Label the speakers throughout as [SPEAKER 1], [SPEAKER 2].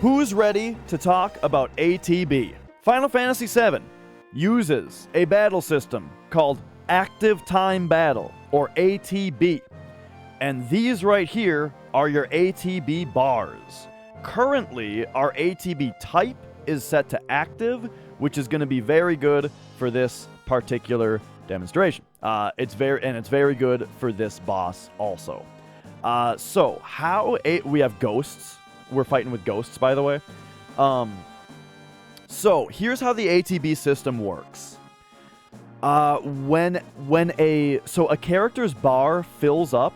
[SPEAKER 1] Who's ready to talk about ATB? Final Fantasy VII uses a battle system called Active Time Battle, or ATB. And these right here are your ATB bars. Currently, our ATB type is set to active, which is going to be very good for this particular demonstration. It's very good for this boss also. We have ghosts. We're fighting with ghosts, by the way. So here's how the ATB system works. When a character's bar fills up,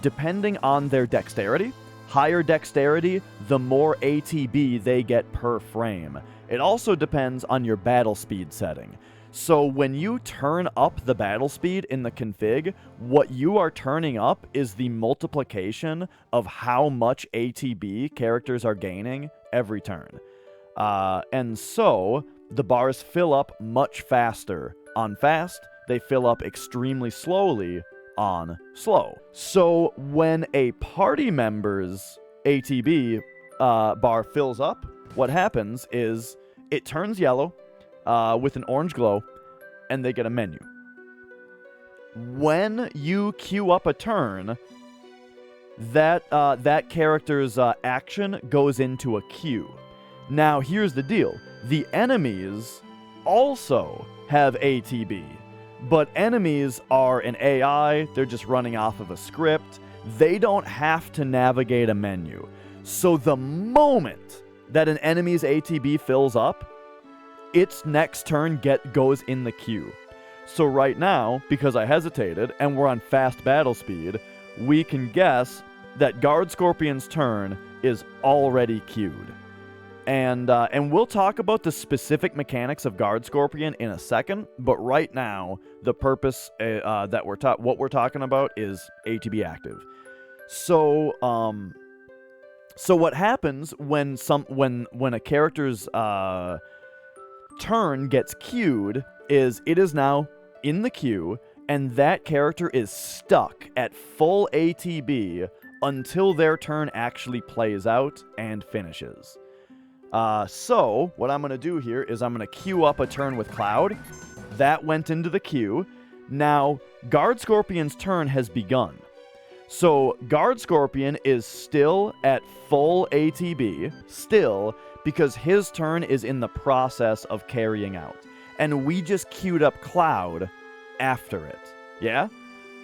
[SPEAKER 1] depending on their dexterity, higher dexterity, the more ATB they get per frame. It also depends on your battle speed setting. So when you turn up the battle speed in the config, what you are turning up is the multiplication of how much ATB characters are gaining every turn. And so the bars fill up much faster on fast. They fill up extremely slowly on slow. So when a party member's ATB bar fills up, what happens is it turns yellow with an orange glow, and they get a menu. When you queue up a turn, that character's action goes into a queue. Now, here's the deal. The enemies also have ATB, but enemies are an AI. They're just running off of a script. They don't have to navigate a menu. So the moment that an enemy's ATB fills up, its next turn goes in the queue. So right now, because I hesitated and we're on fast battle speed, we can guess that Guard Scorpion's turn is already queued. And we'll talk about the specific mechanics of Guard Scorpion in a second, but right now, the purpose what we're talking about is ATB active. So what happens when a character's turn gets queued is it is now in the queue, and that character is stuck at full ATB until their turn actually plays out and finishes. So what I'm going to do here is I'm going to queue up a turn with Cloud. That went into the queue. Now, Guard Scorpion's turn has begun. So Guard Scorpion is still at full ATB, because his turn is in the process of carrying out. And we just queued up Cloud after it. Yeah?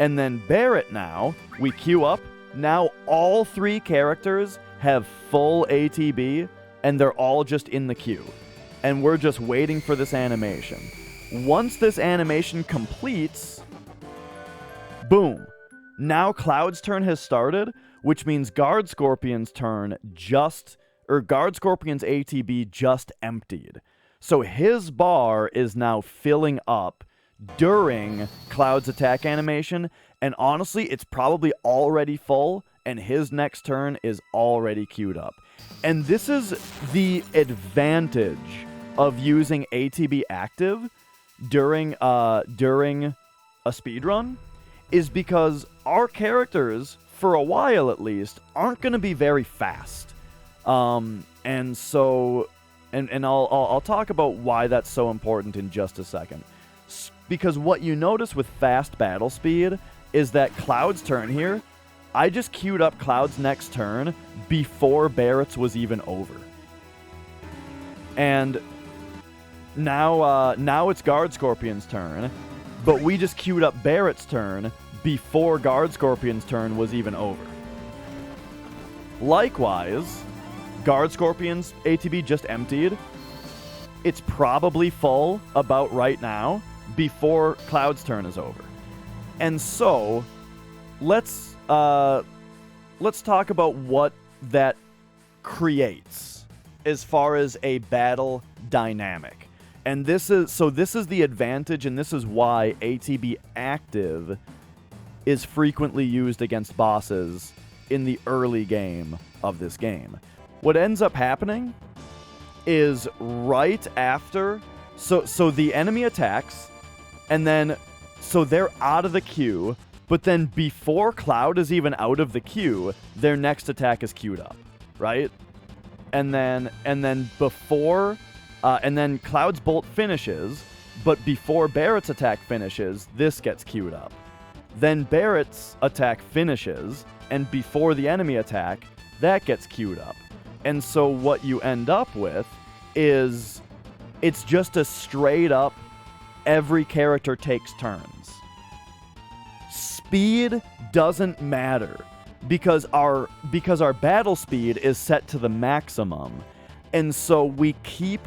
[SPEAKER 1] And then Barret now, we queue up. Now all three characters have full ATB, and they're all just in the queue. And we're just waiting for this animation. Once this animation completes, boom. Now Cloud's turn has started, which means Guard Scorpion's ATB just emptied. So his bar is now filling up during Cloud's attack animation, and honestly, it's probably already full, and his next turn is already queued up. And this is the advantage of using ATB active during a speedrun, is because our characters, for a while at least, aren't going to be very fast. And I'll talk about why that's so important in just a second. Because what you notice with fast battle speed is that Cloud's turn here, I just queued up Cloud's next turn before Barret's was even over. And now it's Guard Scorpion's turn, but we just queued up Barret's turn before Guard Scorpion's turn was even over. Likewise, Guard Scorpion's ATB just emptied. It's probably full about right now before Cloud's turn is over. And so, let's talk about what that creates as far as a battle dynamic. And this is the advantage, and this is why ATB active is frequently used against bosses in the early game of this game. What ends up happening is right after, so the enemy attacks, and then, so they're out of the queue, but then before Cloud is even out of the queue, their next attack is queued up, right? and then before, and then Cloud's bolt finishes, but before Barrett's attack finishes, this gets queued up. Then Barrett's attack finishes, and before the enemy attack, that gets queued up. And so what you end up with is it's just a straight up every character takes turns. Speed doesn't matter because our battle speed is set to the maximum. And so we keep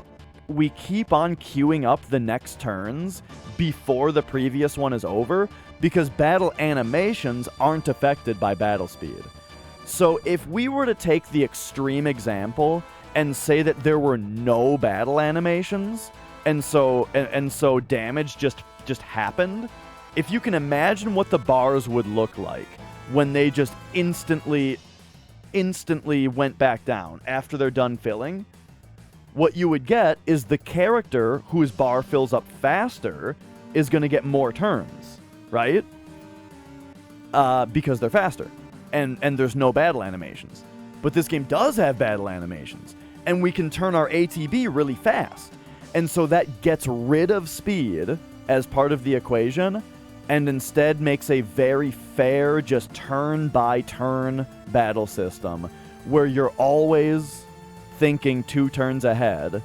[SPEAKER 1] on queuing up the next turns before the previous one is over because battle animations aren't affected by battle speed. So if we were to take the extreme example and say that there were no battle animations, and so damage just happened, if you can imagine what the bars would look like when they just instantly went back down after they're done filling, what you would get is the character whose bar fills up faster is going to get more turns, right? Because they're faster. And there's no battle animations. But this game does have battle animations. And we can turn our ATB really fast. And so that gets rid of speed as part of the equation and instead makes a very fair, just turn-by-turn battle system where you're always thinking 2 turns ahead,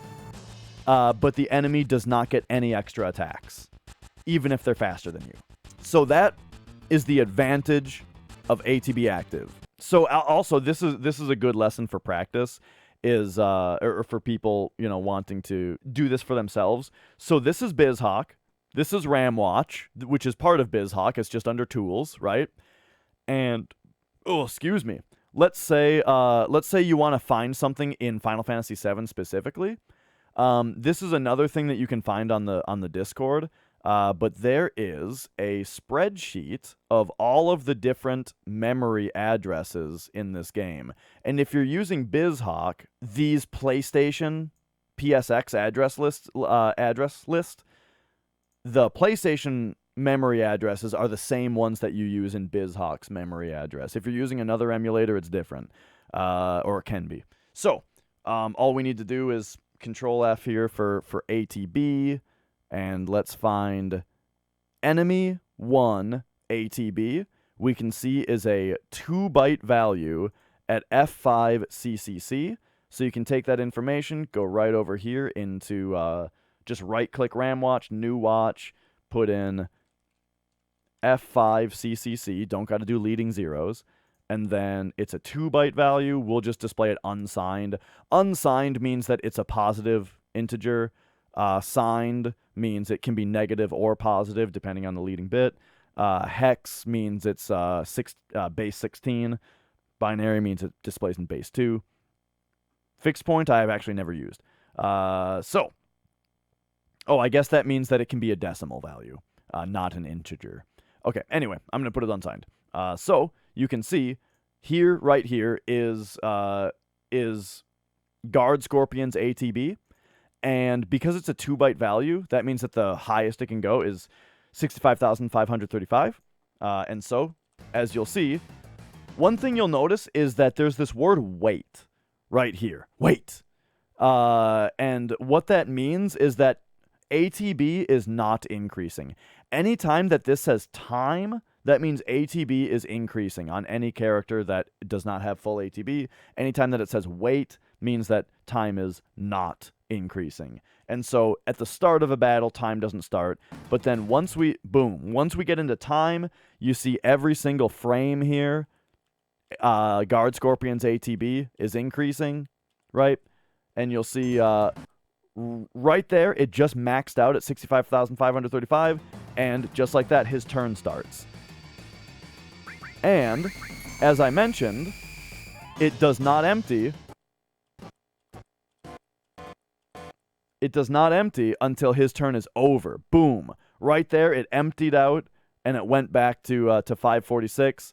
[SPEAKER 1] but the enemy does not get any extra attacks, even if they're faster than you. So that is the advantage of ATB Active. So also, this is a good lesson for practice, is or for people wanting to do this for themselves. So this is BizHawk, this is Ramwatch, which is part of BizHawk. It's just under tools, right? And excuse me. Let's say you want to find something in Final Fantasy VII specifically. This is another thing that you can find on the Discord. But there is a spreadsheet of all of the different memory addresses in this game. And if you're using BizHawk, these PlayStation PSX address list, the PlayStation memory addresses are the same ones that you use in BizHawk's memory address. If you're using another emulator, it's different, or it can be. So all we need to do is Control F here for ATB. And let's find enemy 1 ATB. We can see is a 2-byte value at F5 CCC. So you can take that information, go right over here into just right-click Ramwatch, New Watch, put in F5 CCC. Don't got to do leading zeros. And then it's a 2-byte value. We'll just display it unsigned. Unsigned means that it's a positive integer. Signed means it can be negative or positive depending on the leading bit. Hex means it's base 16. Binary means it displays in base 2. Fixed point I have actually never used. I guess that means that it can be a decimal value, not an integer. Okay, anyway, I'm going to put it unsigned. So you can see here, right here, is Guard Scorpion's ATB. And because it's a 2-byte value, that means that the highest it can go is 65,535. And so, as you'll see, one thing you'll notice is that there's this word wait right here. Wait. And what that means is that ATB is not increasing. Anytime that this says time, that means ATB is increasing on any character that does not have full ATB. Anytime that it says wait means that time is not increasing. And so at the start of a battle, time doesn't start. But then once we get into time, you see every single frame here, Guard Scorpion's ATB is increasing, right? And you'll see right there, it just maxed out at 65,535. And just like that, his turn starts. And as I mentioned, it does not empty. It does not empty until his turn is over. Boom. Right there, it emptied out, and it went back to 546,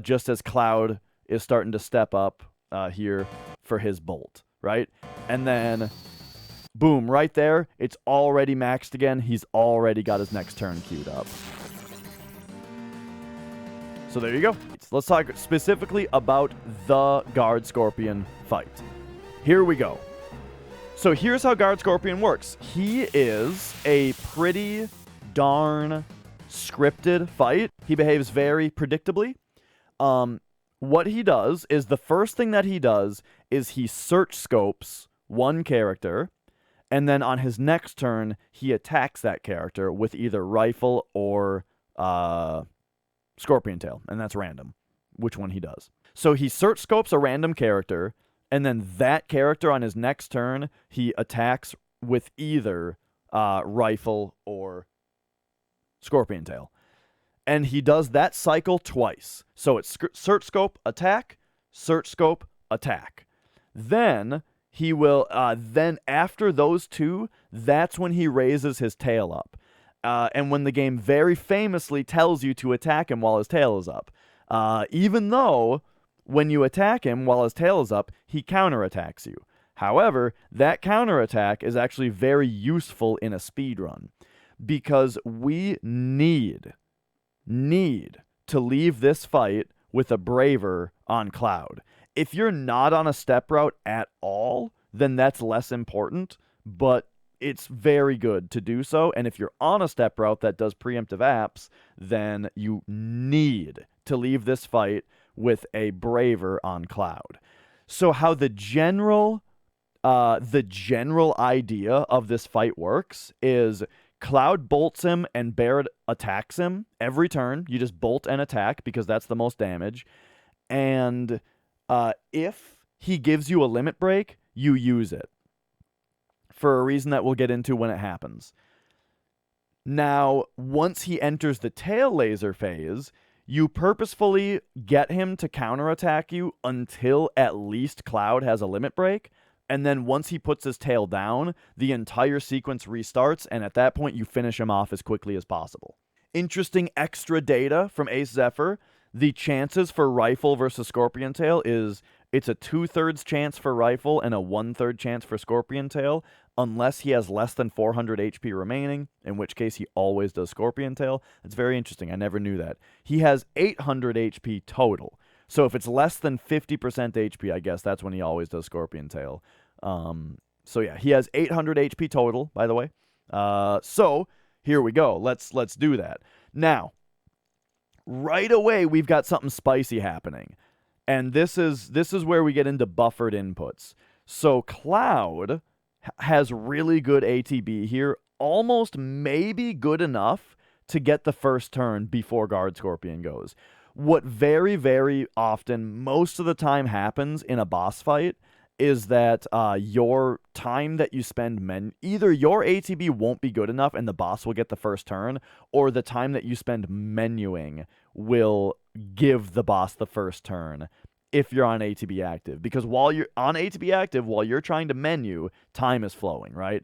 [SPEAKER 1] just as Cloud is starting to step up here for his bolt, right? And then, boom, right there, it's already maxed again. He's already got his next turn queued up. So there you go. Let's talk specifically about the Guard Scorpion fight. here we go. So here's how Guard Scorpion works. He is a pretty darn scripted fight. He behaves very predictably. What he does is, the first thing that he does is he search scopes one character, and then on his next turn, he attacks that character with either rifle or Scorpion Tail, and that's random, which one he does. So he search scopes a random character, and then that character on his next turn, he attacks with either rifle or Scorpion Tail. And he does that cycle twice. So it's search scope, attack, search scope, attack. Then he will, then after those two, that's when he raises his tail up. And when the game very famously tells you to attack him while his tail is up. Even though when you attack him while his tail is up, he counterattacks you. However, that counterattack is actually very useful in a speedrun, because we need to leave this fight with a Braver on Cloud. If you're not on a step route at all, then that's less important, but it's very good to do so. And if you're on a step route that does preemptive apps, then you need to leave this fight with a Braver on Cloud. So how the general idea of this fight works is Cloud bolts him and Barret attacks him every turn. You just bolt and attack because that's the most damage. And if he gives you a limit break, you use it for a reason that we'll get into when it happens. Now, once he enters the tail laser phase, you purposefully get him to counterattack you until at least Cloud has a limit break. And then once he puts his tail down, the entire sequence restarts, and at that point, you finish him off as quickly as possible. Interesting extra data from Ace Zephyr. The chances for rifle versus Scorpion Tail is, it's a 2/3 chance for rifle and a 1/3 chance for Scorpion Tail, unless he has less than 400 HP remaining, in which case he always does Scorpion Tail. That's very interesting. I never knew that. He has 800 HP total. So if it's less than 50% HP, I guess that's when he always does Scorpion Tail. So yeah, he has 800 HP total, by the way. So here we go. Let's do that. Now, right away, we've got something spicy happening. And this is where we get into buffered inputs. So Cloud has really good ATB here, almost maybe good enough to get the first turn before Guard Scorpion goes. What very, very often, most of the time happens in a boss fight is that your time that you spend either your ATB won't be good enough and the boss will get the first turn, or the time that you spend menuing will give the boss the first turn if you're on ATB Active. Because while you're on ATB Active, while you're trying to menu, time is flowing, right?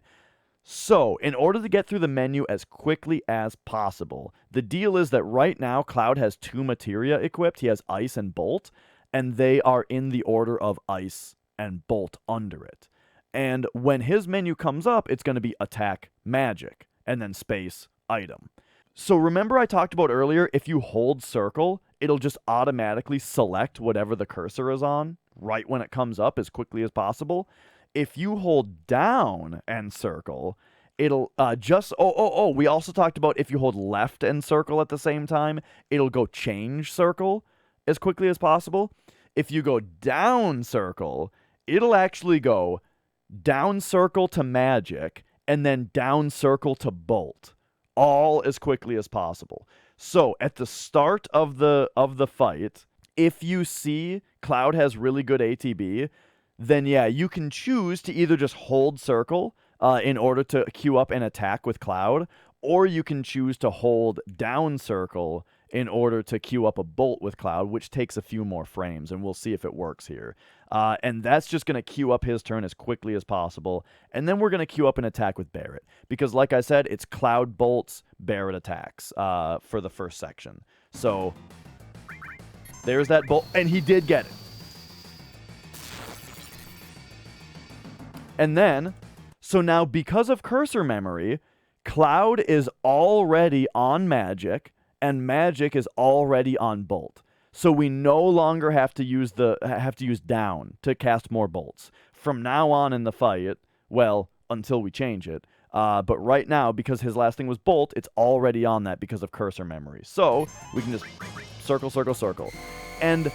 [SPEAKER 1] So, in order to get through the menu as quickly as possible, the deal is that right now, Cloud has 2 materia equipped. He has Ice and Bolt, and they are in the order of Ice and Bolt under it. And when his menu comes up, it's going to be Attack, Magic, and then Space, Item. So remember I talked about earlier, if you hold circle, it'll just automatically select whatever the cursor is on right when it comes up as quickly as possible. If you hold down and circle, it'll we also talked about if you hold left and circle at the same time, it'll go change circle as quickly as possible. If you go down circle, it'll actually go down circle to magic and then down circle to bolt, all as quickly as possible. So at the start of the fight, if you see Cloud has really good ATB, then yeah, you can choose to either just hold circle in order to queue up an attack with Cloud, or you can choose to hold down circle in order to queue up a bolt with Cloud, which takes a few more frames, and we'll see if it works here. And that's just going to queue up his turn as quickly as possible, and then we're going to queue up an attack with Barret, because like I said, it's Cloud bolts, Barret attacks for the first section. So there's that bolt, and he did get it. And then, so now because of cursor memory, Cloud is already on Magic, and Magic is already on Bolt. So we no longer have to use down to cast more bolts. from now on in the fight, well, until we change it, but right now, because his last thing was bolt, it's already on that because of cursor memory. So we can just circle, circle, circle. And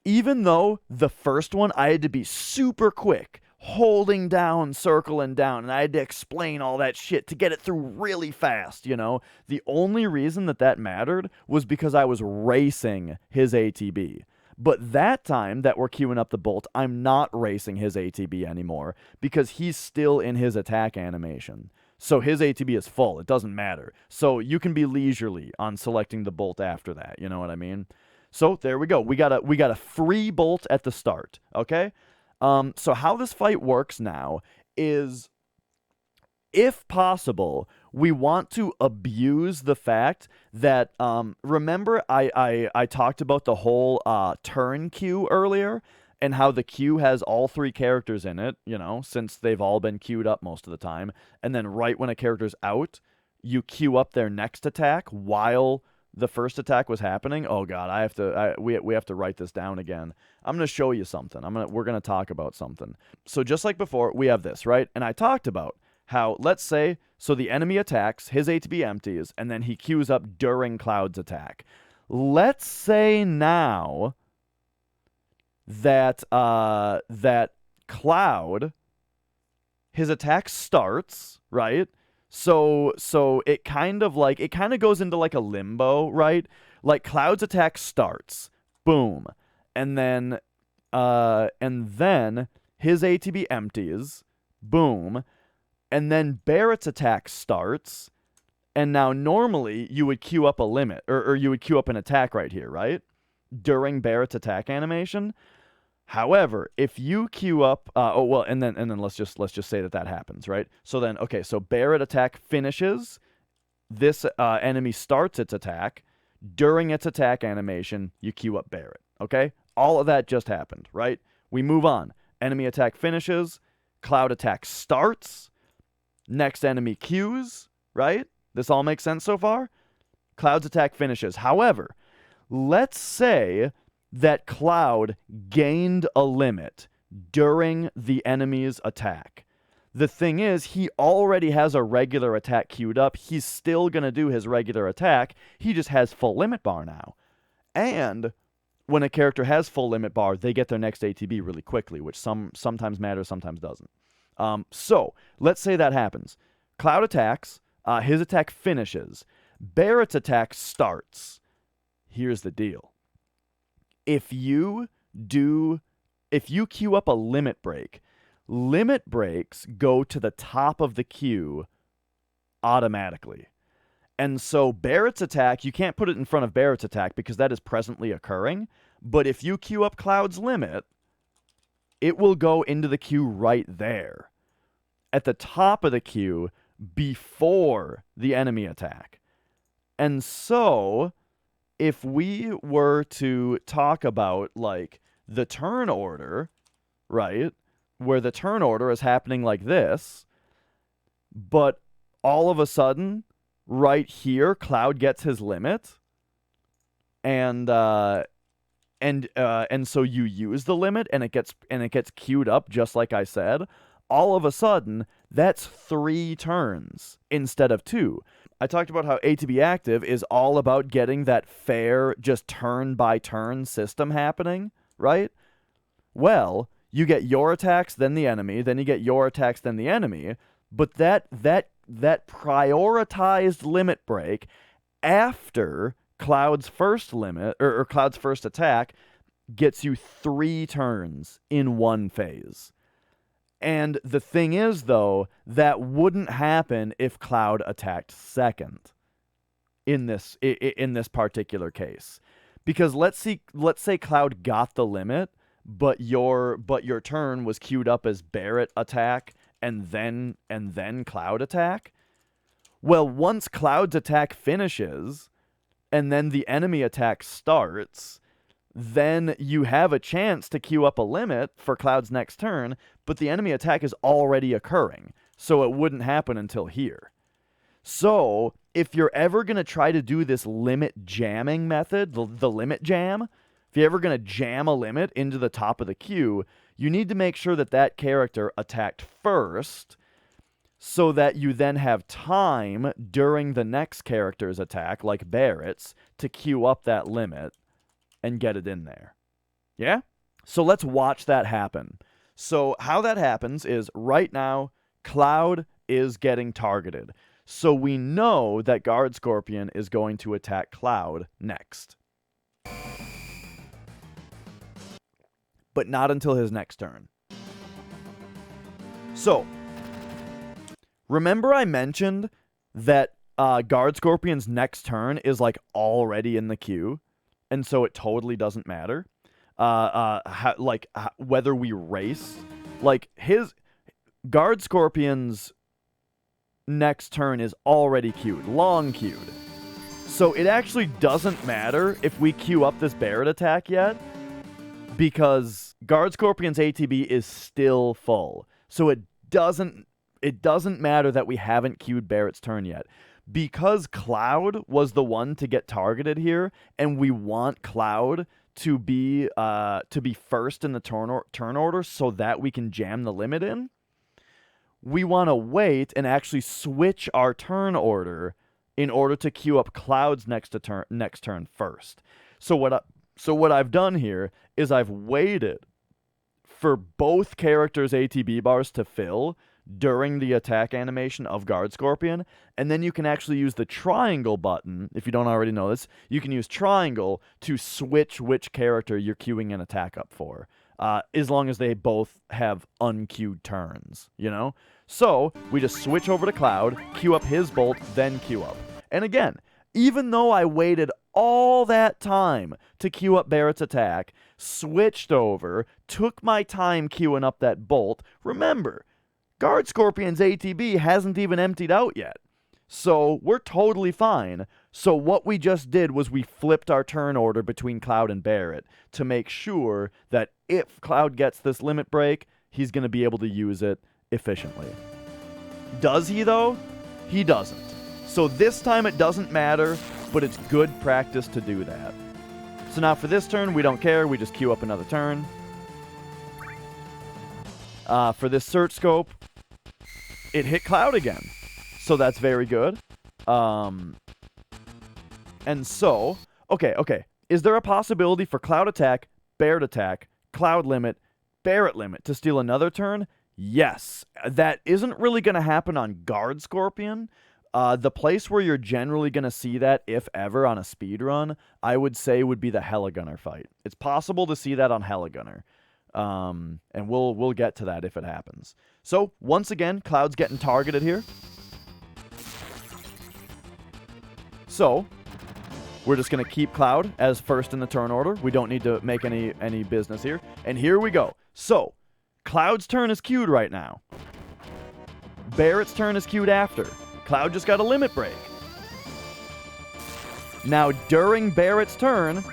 [SPEAKER 1] even though the first one I had to be super quick, holding down, circling down, and I had to explain all that shit to get it through really fast, you know, the only reason that mattered was because I was racing his ATB. But that time that we're queuing up the bolt, I'm not racing his ATB anymore because he's still in his attack animation. So his ATB is full. It doesn't matter. So you can be leisurely on selecting the bolt after that. You know what I mean? So there we go. We got a free bolt at the start. Okay? So how this fight works now is, if possible, we want to abuse the fact that, remember I talked about the whole turn queue earlier, and how the queue has all 3 characters in it, you know, since they've all been queued up most of the time, and then right when a character's out, you queue up their next attack while the first attack was happening. Oh god, we have to write this down again. I'm going to show you something. We're going to talk about something. So just like before, we have this, right? And I talked about how, let's say, so the enemy attacks, his ATB empties, and then he queues up during Cloud's attack. Let's say now that that Cloud, his attack starts, right? So it kind of goes into like a limbo, right? Like Cloud's attack starts, boom, and then his ATB empties, boom, and then Barrett's attack starts, and now normally you would queue up a limit, or you would queue up an attack right here, right? During Barrett's attack animation. However, if you queue up, and then let's just say that happens, right? So then, okay, so Barrett attack finishes. This enemy starts its attack. During its attack animation, you queue up Barrett. Okay, all of that just happened, right? We move on. Enemy attack finishes. Cloud attack starts. Next enemy queues, right? This all makes sense so far? Cloud's attack finishes. However, let's say that Cloud gained a limit during the enemy's attack. The thing is, he already has a regular attack queued up. He's still going to do his regular attack. He just has full limit bar now. And when a character has full limit bar, they get their next ATB really quickly, which sometimes matters, sometimes doesn't. So let's say that happens. Cloud attacks. His attack finishes. Barrett's attack starts. Here's the deal. If you queue up a limit break, limit breaks go to the top of the queue automatically. And so Barrett's attack, you can't put it in front of Barrett's attack because that is presently occurring. But if you queue up Cloud's limit, it will go into the queue right there, at the top of the queue, before the enemy attack. And so if we were to talk about, like, the turn order, right, where the turn order is happening like this, but all of a sudden, right here, Cloud gets his limit, and so you use the limit, and it gets queued up just like I said. All of a sudden, that's 3 turns instead of 2. I talked about how ATB Active is all about getting that fair, just turn-by-turn system happening, right? Well, you get your attacks, then the enemy, then you get your attacks, then the enemy, but that prioritized limit break after Cloud's first limit, or Cloud's first attack, gets you 3 turns in one phase. And the thing is, though, that wouldn't happen if Cloud attacked second in this particular case. Because let's say Cloud got the limit, but your turn was queued up as Barrett attack and then Cloud attack. Well, once Cloud's attack finishes and then the enemy attack starts, then you have a chance to queue up a limit for Cloud's next turn, but the enemy attack is already occurring, so it wouldn't happen until here. So, if you're ever going to try to do this limit jamming method, the limit jam, if you're ever going to jam a limit into the top of the queue, you need to make sure that that character attacked first so that you then have time during the next character's attack, like Barrett's, to queue up that limit and get it in there. Yeah? So let's watch that happen. So how that happens is right now, Cloud is getting targeted. So we know that Guard Scorpion is going to attack Cloud next. But not until his next turn. So, remember I mentioned that Guard Scorpion's next turn is like already in the queue, and so it totally doesn't matter. Whether we race, like his Guard Scorpion's next turn is already queued, long queued. So it actually doesn't matter if we queue up this Barrett attack yet, because Guard Scorpion's ATB is still full. So it doesn't matter that we haven't queued Barrett's turn yet. Because Cloud was the one to get targeted here, and we want Cloud to be first in the turn order so that we can jam the limit in, we want to wait and actually switch our turn order in order to queue up Cloud's next turn first. So what I've done here is I've waited for both characters' ATB bars to fill during the attack animation of Guard Scorpion, and then you can actually use the triangle button. If you don't already know this, you can use triangle to switch which character you're queuing an attack up for, as long as they both have unqueued turns, you know? So we just switch over to Cloud, queue up his bolt, then queue up. And again, even though I waited all that time to queue up Barrett's attack, switched over, took my time queuing up that bolt, remember, Guard Scorpion's ATB hasn't even emptied out yet. So we're totally fine. So what we just did was we flipped our turn order between Cloud and Barrett to make sure that if Cloud gets this limit break, he's going to be able to use it efficiently. Does he though? He doesn't. So this time it doesn't matter, but it's good practice to do that. So now for this turn, we don't care. We just queue up another turn. For this search scope, it hit Cloud again. So that's very good. And so, okay. Is there a possibility for Cloud attack, Barrett attack, Cloud limit, Barrett limit to steal another turn? Yes. That isn't really going to happen on Guard Scorpion. The place where you're generally going to see that, if ever, on a speedrun, I would say would be the Heligunner fight. It's possible to see that on Heligunner. And we'll get to that if it happens. So, once again, Cloud's getting targeted here. So, we're just going to keep Cloud as first in the turn order. We don't need to make any business here. And here we go. So, Cloud's turn is queued right now. Barrett's turn is queued after. Cloud just got a limit break. Now, during Barrett's turn,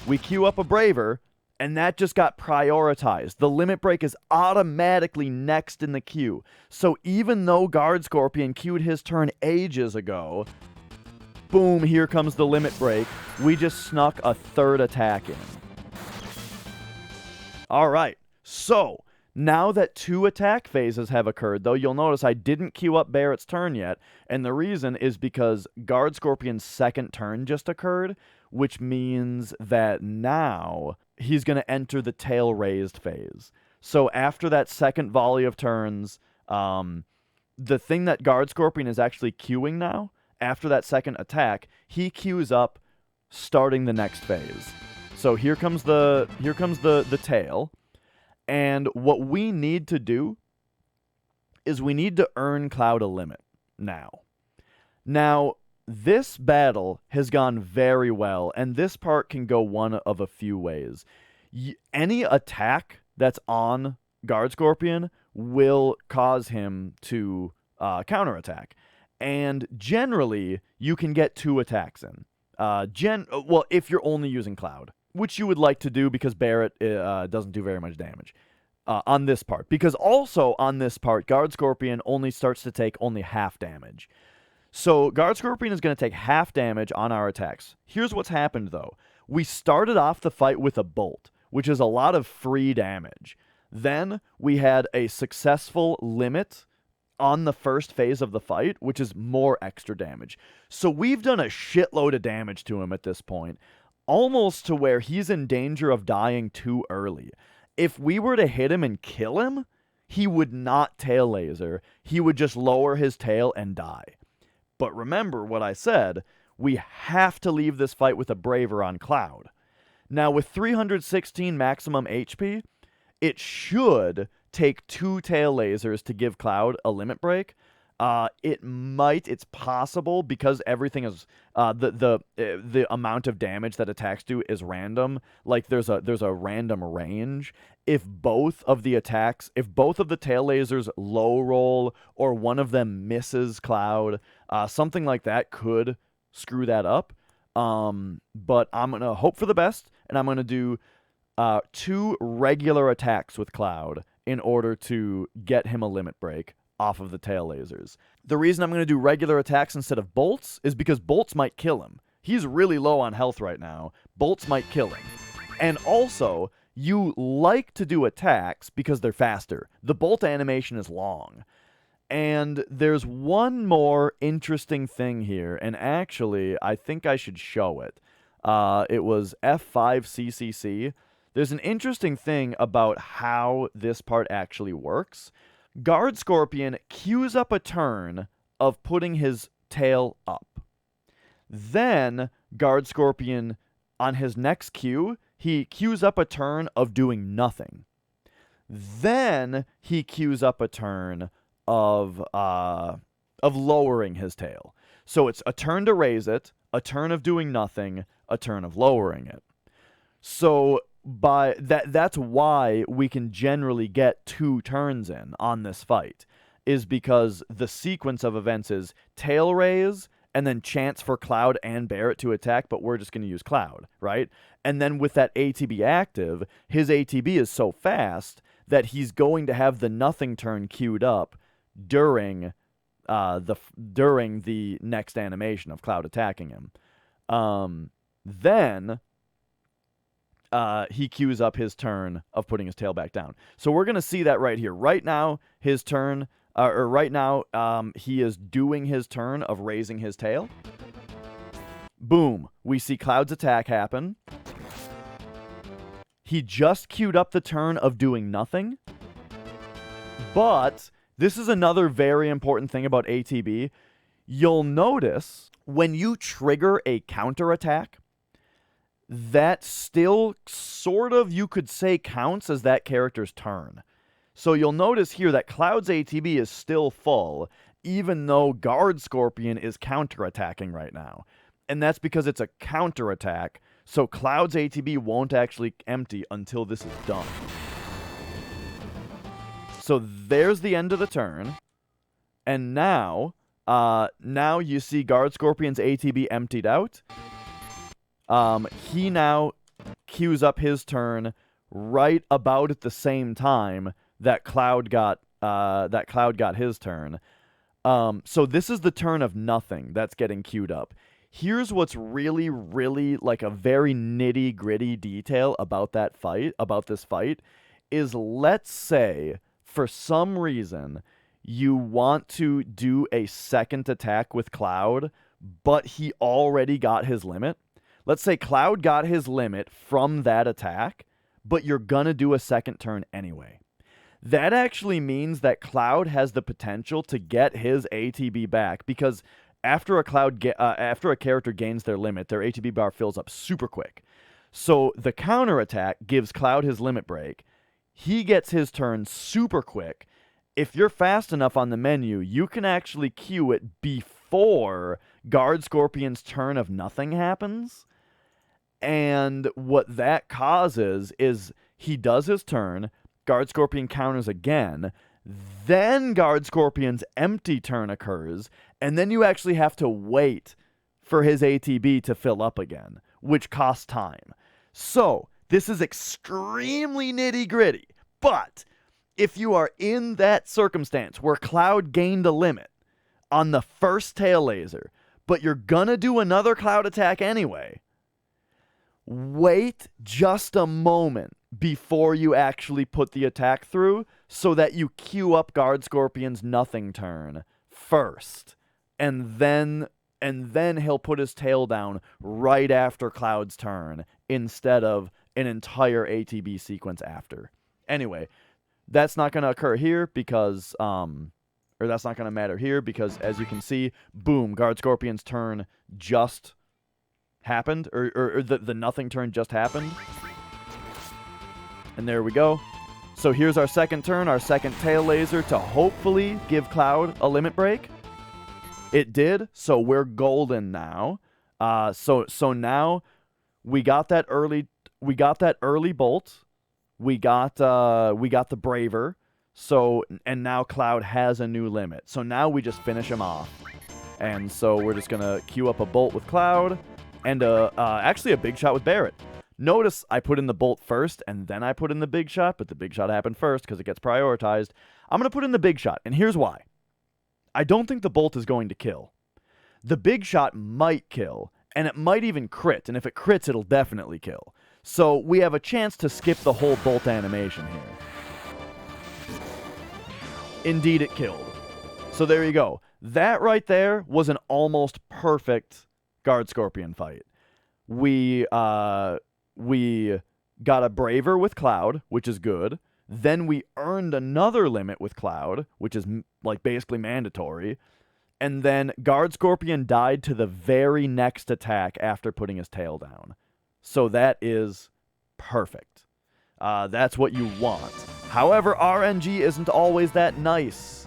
[SPEAKER 1] we queue up a Braver, and that just got prioritized. The limit break is automatically next in the queue. So even though Guard Scorpion queued his turn ages ago, boom, here comes the limit break. We just snuck a third attack in. All right, so now that 2 attack phases have occurred, though, you'll notice I didn't queue up Barrett's turn yet, and the reason is because Guard Scorpion's second turn just occurred, which means that now he's going to enter the tail raised phase. So after that second volley of turns, the thing that Guard Scorpion is actually queuing now, after that second attack, he queues up starting the next phase. So here comes the tail. And what we need to do is we need to earn Cloud a limit now. Now, this battle has gone very well, and this part can go one of a few ways. Any attack that's on Guard Scorpion will cause him to counterattack. And generally, you can get 2 attacks in. Well, if you're only using Cloud, which you would like to do because Barrett doesn't do very much damage on this part. Because also on this part, Guard Scorpion only starts to take only half damage. So Guard Scorpion is going to take half damage on our attacks. Here's what's happened, though. We started off the fight with a bolt, which is a lot of free damage. Then we had a successful limit on the first phase of the fight, which is more extra damage. So we've done a shitload of damage to him at this point, almost to where he's in danger of dying too early. If we were to hit him and kill him, he would not tail laser. He would just lower his tail and die. But remember what I said, we have to leave this fight with a Braver on Cloud. Now with 316 maximum HP, it should take 2 tail lasers to give Cloud a limit break. It's possible, because everything is the amount of damage that attacks do is random. Like there's a random range. If both of the tail lasers low roll or one of them misses Cloud, something like that could screw that up. But I'm gonna hope for the best, and I'm gonna do 2 regular attacks with Cloud in order to get him a limit break off of the tail lasers. The reason I'm going to do regular attacks instead of bolts is because bolts might kill him. He's really low on health right now. Bolts might kill him. And also, you like to do attacks because they're faster. The bolt animation is long. And there's one more interesting thing here, and actually, I think I should show it. It was F5 CCC. There's an interesting thing about how this part actually works. Guard Scorpion queues up a turn of putting his tail up. Then, Guard Scorpion, on his next queue, he queues up a turn of doing nothing. Then, he queues up a turn of lowering his tail. So it's a turn to raise it, a turn of doing nothing, a turn of lowering it. So that's why we can generally get 2 turns in on this fight, is because the sequence of events is tail raise and then chance for Cloud and Barret to attack, but we're just going to use Cloud, right? And then with that ATB active, his ATB is so fast that he's going to have the nothing turn queued up during the next animation of Cloud attacking him. Then he queues up his turn of putting his tail back down. So we're going to see that right here. Right now, his turn, he is doing his turn of raising his tail. Boom. We see Cloud's attack happen. He just queued up the turn of doing nothing. But this is another very important thing about ATB. You'll notice when you trigger a counterattack, that still sort of, you could say, counts as that character's turn. So you'll notice here that Cloud's ATB is still full, even though Guard Scorpion is counterattacking right now. And that's because it's a counterattack, so Cloud's ATB won't actually empty until this is done. So there's the end of the turn. And now you see Guard Scorpion's ATB emptied out. He now queues up his turn right about at the same time that Cloud got his turn. So this is the turn of nothing that's getting queued up. Here's what's really, really like a very nitty-gritty detail about this fight, is let's say for some reason you want to do a second attack with Cloud, but he already got his limit. Let's say Cloud got his limit from that attack, but you're gonna do a second turn anyway. That actually means that Cloud has the potential to get his ATB back, because after a character gains their limit, their ATB bar fills up super quick. So the counterattack gives Cloud his limit break. He gets his turn super quick. If you're fast enough on the menu, you can actually queue it before Guard Scorpion's turn of nothing happens. And what that causes is he does his turn, Guard Scorpion counters again, then Guard Scorpion's empty turn occurs, and then you actually have to wait for his ATB to fill up again, which costs time. So, this is extremely nitty-gritty, but if you are in that circumstance where Cloud gained a limit on the first tail laser, but you're gonna do another Cloud attack anyway, wait just a moment before you actually put the attack through, so that you queue up Guard Scorpion's nothing turn first, and then he'll put his tail down right after Cloud's turn instead of an entire ATB sequence after. Anyway, that's not going to occur here because or that's not going to matter here because, as you can see, boom, Guard Scorpion's turn just happened, or the nothing turn just happened. And there we go. So here's our second turn, our second tail laser to hopefully give Cloud a limit break. It did, so we're golden now. So now we got that early bolt. We got the Braver. So, and now Cloud has a new limit. So now we just finish him off. And so we're just gonna queue up a bolt with Cloud and actually a big shot with Barret. Notice I put in the bolt first, and then I put in the big shot, but the big shot happened first because it gets prioritized. I'm going to put in the big shot, and here's why. I don't think the bolt is going to kill. The big shot might kill, and it might even crit, and if it crits, it'll definitely kill. So we have a chance to skip the whole bolt animation here. Indeed, it killed. So there you go. That right there was an almost perfect Guard Scorpion fight. We got a Braver with Cloud, which is good. Then we earned another limit with Cloud, which is like basically mandatory. And then Guard Scorpion died to the very next attack after putting his tail down. So that is perfect. That's what you want. However, RNG isn't always that nice.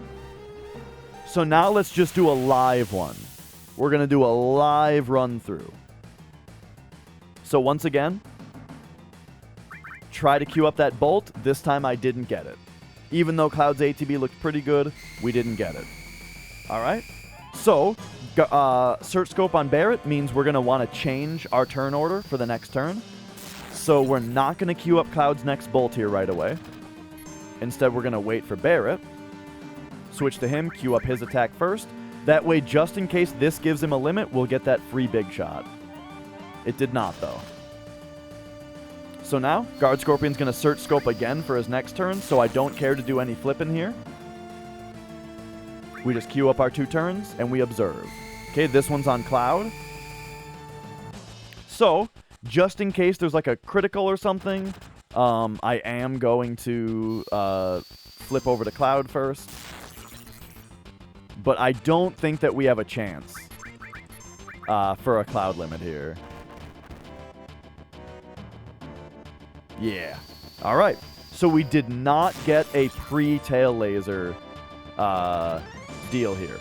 [SPEAKER 1] So now let's just do a live one. We're going to do a live run through. So once again, try to queue up that bolt. This time I didn't get it. Even though Cloud's ATB looked pretty good, we didn't get it. Alright? So, search scope on Barret means we're going to want to change our turn order for the next turn. So we're not going to queue up Cloud's next bolt here right away. Instead, we're going to wait for Barret. Switch to him, queue up his attack first. That way, just in case this gives him a limit, we'll get that free big shot. It did not, though. So now, Guard Scorpion's going to search scope again for his next turn, so I don't care to do any flipping here. We just queue up our 2 turns, and we observe. Okay, this one's on Cloud. So, just in case there's like a critical or something, I am going to flip over to Cloud first. But I don't think that we have a chance for a Cloud limit here. Yeah. All right. So we did not get a pre-tail laser deal here.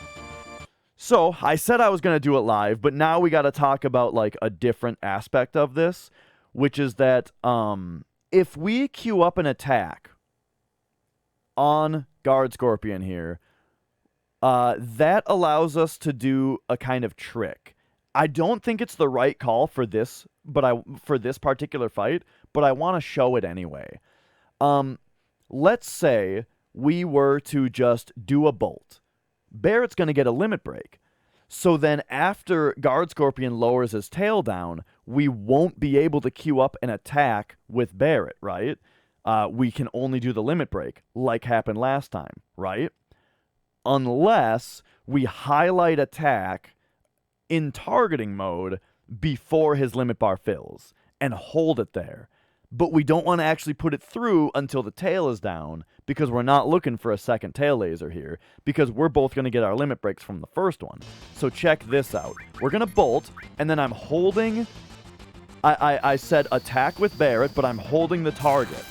[SPEAKER 1] So I said I was going to do it live, but now we got to talk about like a different aspect of this, which is that if we queue up an attack on Guard Scorpion here, that allows us to do a kind of trick. I don't think it's the right call for this, for this particular fight, but I want to show it anyway. Let's say we were to just do a bolt. Barret's going to get a limit break. So then after Guard Scorpion lowers his tail down, we won't be able to queue up an attack with Barret, right? We can only do the limit break, like happened last time, right? Unless we highlight attack in targeting mode before his limit bar fills and hold it there. But we don't want to actually put it through until the tail is down because we're not looking for a second tail laser here because we're both going to get our limit breaks from the first one. So check this out. We're going to bolt, and then I'm holding... I said attack with Barret, but I'm holding the target.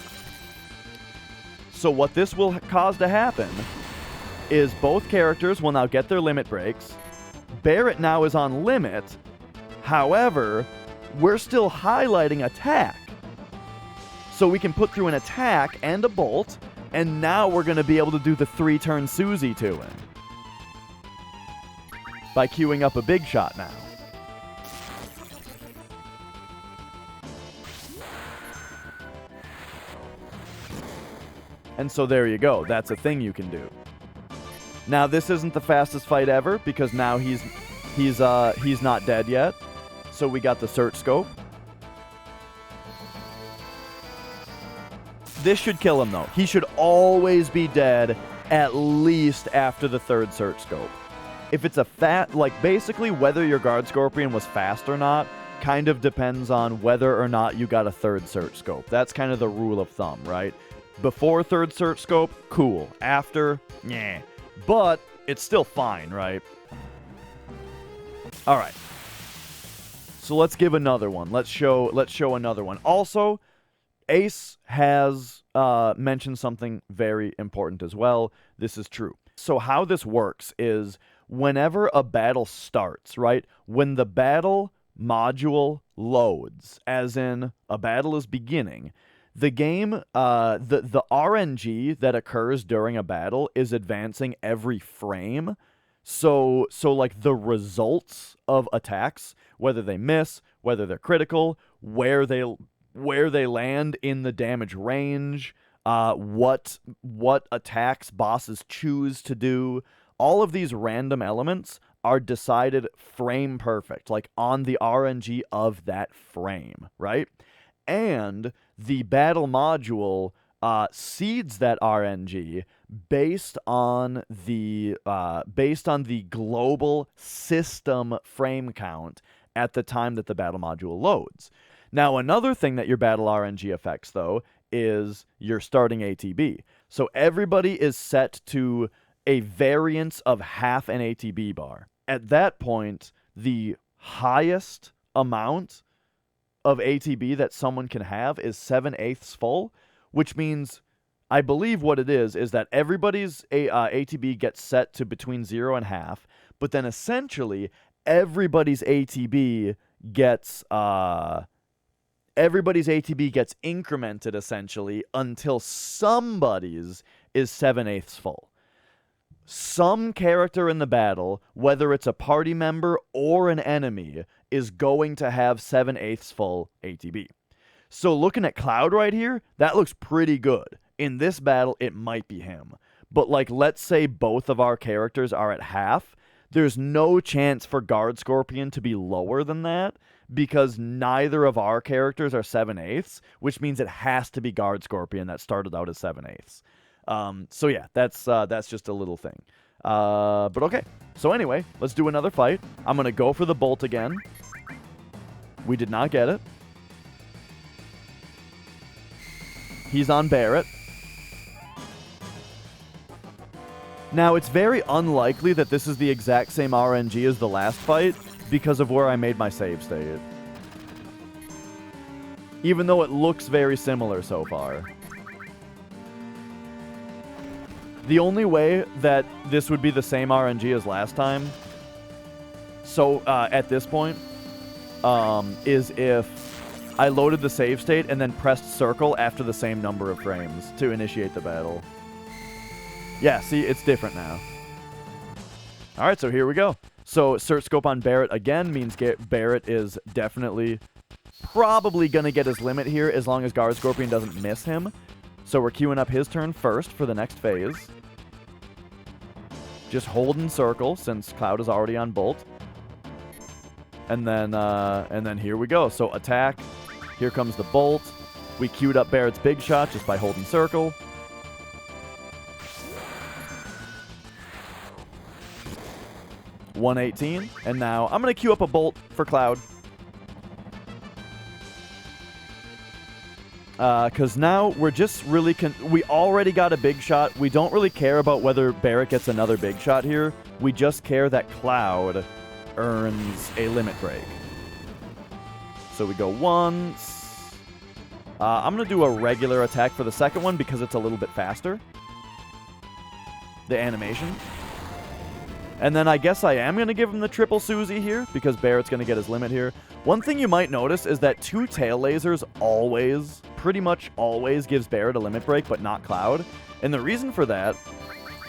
[SPEAKER 1] So what this will cause to happen is both characters will now get their limit breaks. Barret now is on limit. However, we're still highlighting attack. So we can put through an attack and a bolt, and now we're going to be able to do the 3-turn Susie to him. By queuing up a big shot now. And so there you go. That's a thing you can do. Now this isn't the fastest fight ever because now he's not dead yet. So we got the search scope. This should kill him, though. He should always be dead at least after the third search scope. If it's a basically whether your Guard Scorpion was fast or not kind of depends on whether or not you got a third search scope. That's kind of the rule of thumb, right? Before third search scope, cool. After, yeah. But it's still fine, right? All right. So let's give another one. Let's show another one. Also, Ace has mentioned something very important as well. This is true. So how this works is whenever a battle starts, right? When the battle module loads, as in a battle is beginning, the game, the RNG that occurs during a battle is advancing every frame. So like the results of attacks, whether they miss, whether they're critical, where they land in the damage range, what attacks bosses choose to do, all of these random elements are decided frame perfect, like on the RNG of that frame, right? And the battle module seeds that RNG based on the global system frame count at the time that the battle module loads. Now, another thing that your battle RNG affects, though, is your starting ATB. So everybody is set to a variance of half an ATB bar. At that point, the highest amount of ATB that someone can have is 7/8 full, which means, I believe what it is that everybody's ATB gets set to between 0 and half, but then essentially everybody's ATB gets incremented essentially until somebody's is 7/8 full. Some character in the battle, whether it's a party member or an enemy, is going to have 7/8 full ATB. So looking at Cloud right here, that looks pretty good. In this battle, it might be him. But like, let's say both of our characters are at half. There's no chance for Guard Scorpion to be lower than that because neither of our characters are 7/8, which means it has to be Guard Scorpion that started out as 7/8. So yeah, that's just a little thing. But okay. So anyway, let's do another fight. I'm going to go for the bolt again. We did not get it. He's on Barret. Now, it's very unlikely that this is the exact same RNG as the last fight because of where I made my save state. Even though it looks very similar so far. The only way that this would be the same RNG as last time, so at this point, is if I loaded the save state and then pressed circle after the same number of frames to initiate the battle. Yeah, see, it's different now. Alright, so here we go. So search scope on Barret again means Barret is definitely probably going to get his limit here as long as Guard Scorpion doesn't miss him. So we're queuing up his turn first for the next phase. Just holding circle since Cloud is already on Bolt. And then here we go. So attack. Here comes the Bolt. We queued up Barret's big shot just by holding circle. $118. And now I'm going to queue up a Bolt for Cloud. Because now we're just really... we already got a big shot. We don't really care about whether Barret gets another big shot here. We just care that Cloud earns a limit break. So we go once. I'm going to do a regular attack for the second one because it's a little bit faster. The animation. And then I guess I am going to give him the triple Susie here because Barret's going to get his limit here. One thing you might notice is that 2 tail lasers always, pretty much always, gives Barret a limit break, but not Cloud. And the reason for that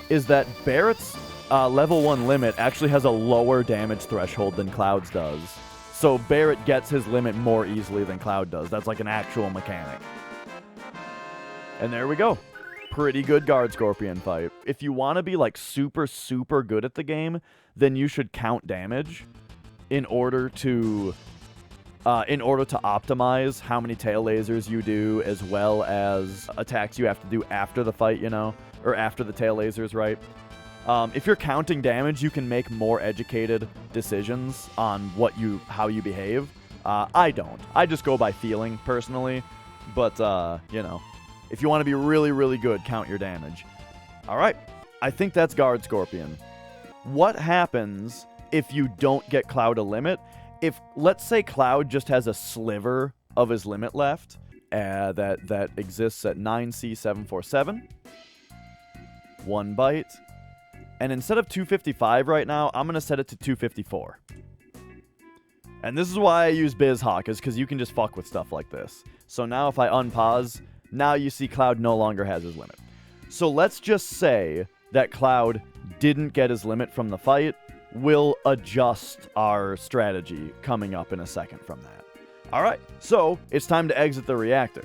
[SPEAKER 1] is that Barret's level 1 limit actually has a lower damage threshold than Cloud's does. So Barret gets his limit more easily than Cloud does. That's like an actual mechanic. And there we go. Pretty good Guard Scorpion fight. If you want to be like super, super good at the game, then you should count damage in order to in order to optimize how many tail lasers you do, as well as attacks you have to do after the fight, you know, or after the tail lasers, right? If you're counting damage, you can make more educated decisions on how you behave. I don't. I just go by feeling, personally. But, you know, if you want to be really, really good, count your damage. All right. I think that's Guard Scorpion. What happens if you don't get Cloud a limit? If, let's say, Cloud just has a sliver of his limit left, that exists at 9C747. 1 bite. And instead of 255 right now, I'm going to set it to 254. And this is why I use BizHawk, is because you can just fuck with stuff like this. So now if I unpause, now you see Cloud no longer has his limit. So let's just say that Cloud didn't get his limit from the fight. We'll adjust our strategy coming up in a second from that. All right, so it's time to exit the reactor.